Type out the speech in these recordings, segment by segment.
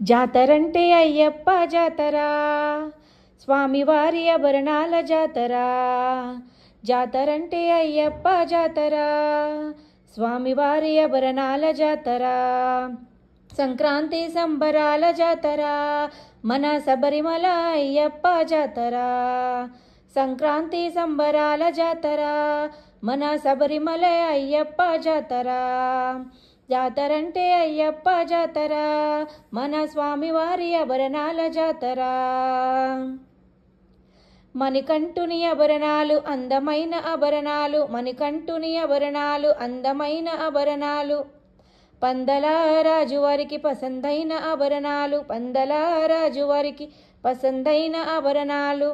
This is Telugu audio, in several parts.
జాతరంటే అయ్యప్ప జాతర, స్వామివారి ఆభరణాల జాతర. జాతరంటే అయ్యప్ప జాతర, స్వామివారి ఆభరణాల జాతర. సంక్రాంతి సంబరాల జాతర, మన శబరిమల అయ్యప్ప జాతర. సంక్రాంతి సంబరాల జాతర, మన శబరిమల అయ్యప్ప జాతర. జాతరంటే అయ్యప్ప జాతర, మన స్వామివారి ఆభరణాల జాతర. మణికంఠుని ఆభరణాలు అందమైన ఆభరణాలు, మణికంఠుని ఆభరణాలు అందమైన ఆభరణాలు. పందల రాజు వారికి పసందైన ఆభరణాలు, పందల రాజు వారికి పసందైన ఆభరణాలు.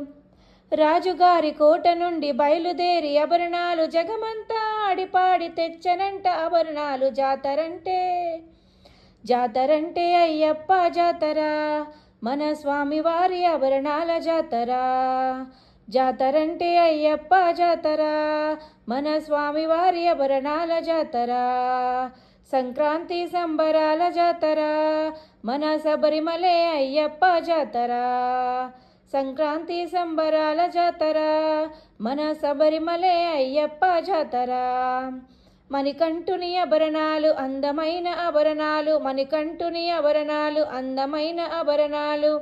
రాజుగారి కోట నుండి బయలుదేరి ఆభరణాలు జగమంతా ఆడిపాడి తెచ్చనంట ఆభరణాలు. జాతరంటే అయ్యప్ప జాతర, మన స్వామివారి ఆభరణాల జాతర. జాతరంటే అయ్యప్ప జాతర, మన స్వామివారి ఆభరణాల జాతర. సంక్రాంతి సంబరాల జాతర, మన శబరిమలే అయ్యప్ప జాతర. సంక్రాంతి సంబరాల జాతర, మన శబరిమలే అయ్యప్ప జాతర. మణికంఠుని ఆభరణాలు అందమైన ఆభరణాలు, మణికంఠుని ఆభరణాలు అందమైన ఆభరణాలు.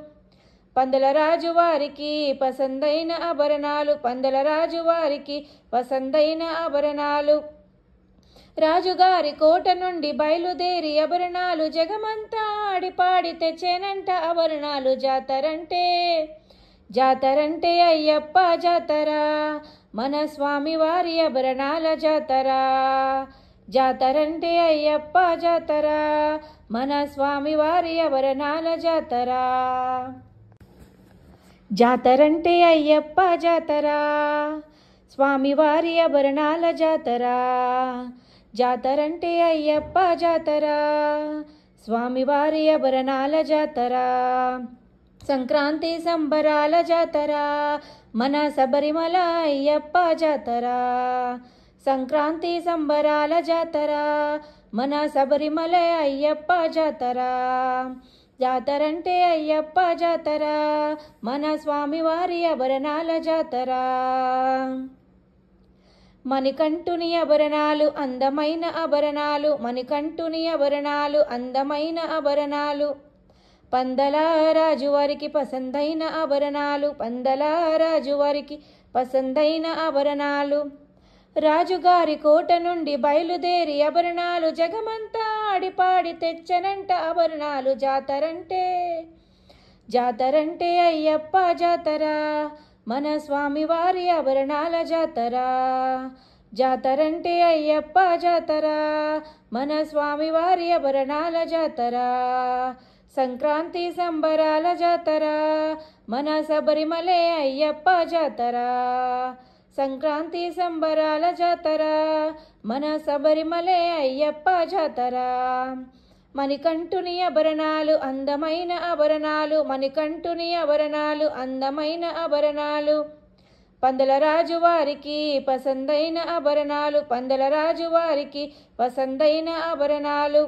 పందల రాజు వారికి పసందైన ఆభరణాలు, పందల రాజు వారికి పసందైన ఆభరణాలు. రాజుగారి కోట నుండి బయలుదేరి ఆభరణాలు జగమంతా ఆడిపాడి తెచ్చేనంట ఆభరణాలు. జాతరంటే అయ్యప్ప జాతర, మన స్వామివారి ఆభరణాల జాతర. జాతరంటే అయ్యప్ప జాతర, మన స్వామివారి ఆభరణాల జాతర. జాతరంటే అయ్యప్ప జాతర, స్వామివారి ఆభరణాల జాతర. జాతరంటే అయ్యప్ప జాతర, స్వామివారి ఆభరణాల జాతర. సంక్రాంతి సంబరాల జాతర, మన శబరిమల అయ్యప్ప జాతర. సంక్రాంతి సంబరాల జాతర, మన శబరిమల అయ్యప్ప జాతర. జాతరంటే అయ్యప్ప జాతర, మన స్వామివారి ఆభరణాల జాతర. మణికంఠుని ఆభరణాలు అందమైన ఆభరణాలు, మణికంఠుని ఆభరణాలు అందమైన ఆభరణాలు. పందల రాజు వారికి పసందైన ఆభరణాలు, పందల రాజు వారికి పసందైన ఆభరణాలు. రాజుగారి కోట నుండి బయలుదేరి ఆభరణాలు జగమంతా ఆడిపాడి తెచ్చనంట ఆభరణాలు. జాతరంటే అయ్యప్ప జాతర, మన స్వామివారి ఆభరణాల జాతర. జాతరంటే అయ్యప్ప జాతర, మన స్వామివారి ఆభరణాల జాతర. సంక్రాంతి సంబరాల జాతర, మన శబరిమలే అయ్యప్ప జాతర. సంక్రాంతి సంబరాల జాతర, మన శబరిమలే అయ్యప్ప జాతర. మణికంఠుని ఆభరణాలు అందమైన ఆభరణాలు, మణికంఠుని ఆభరణాలు అందమైన ఆభరణాలు. పందల రాజు వారికి పసందైన ఆభరణాలు, పందల రాజు వారికి పసందైన ఆభరణాలు.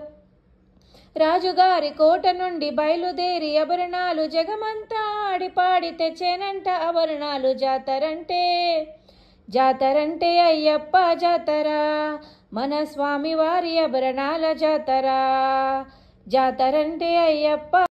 రాజుగారి కోట నుండి బయలుదేరి ఆభరణాలు జగమంతా ఆడిపాడి తెచ్చేనంట ఆభరణాలు. జాతరంటే అయ్యప్ప జాతర, మన స్వామివారి ఆభరణాల జాతర. జాతరంటే అయ్యప్ప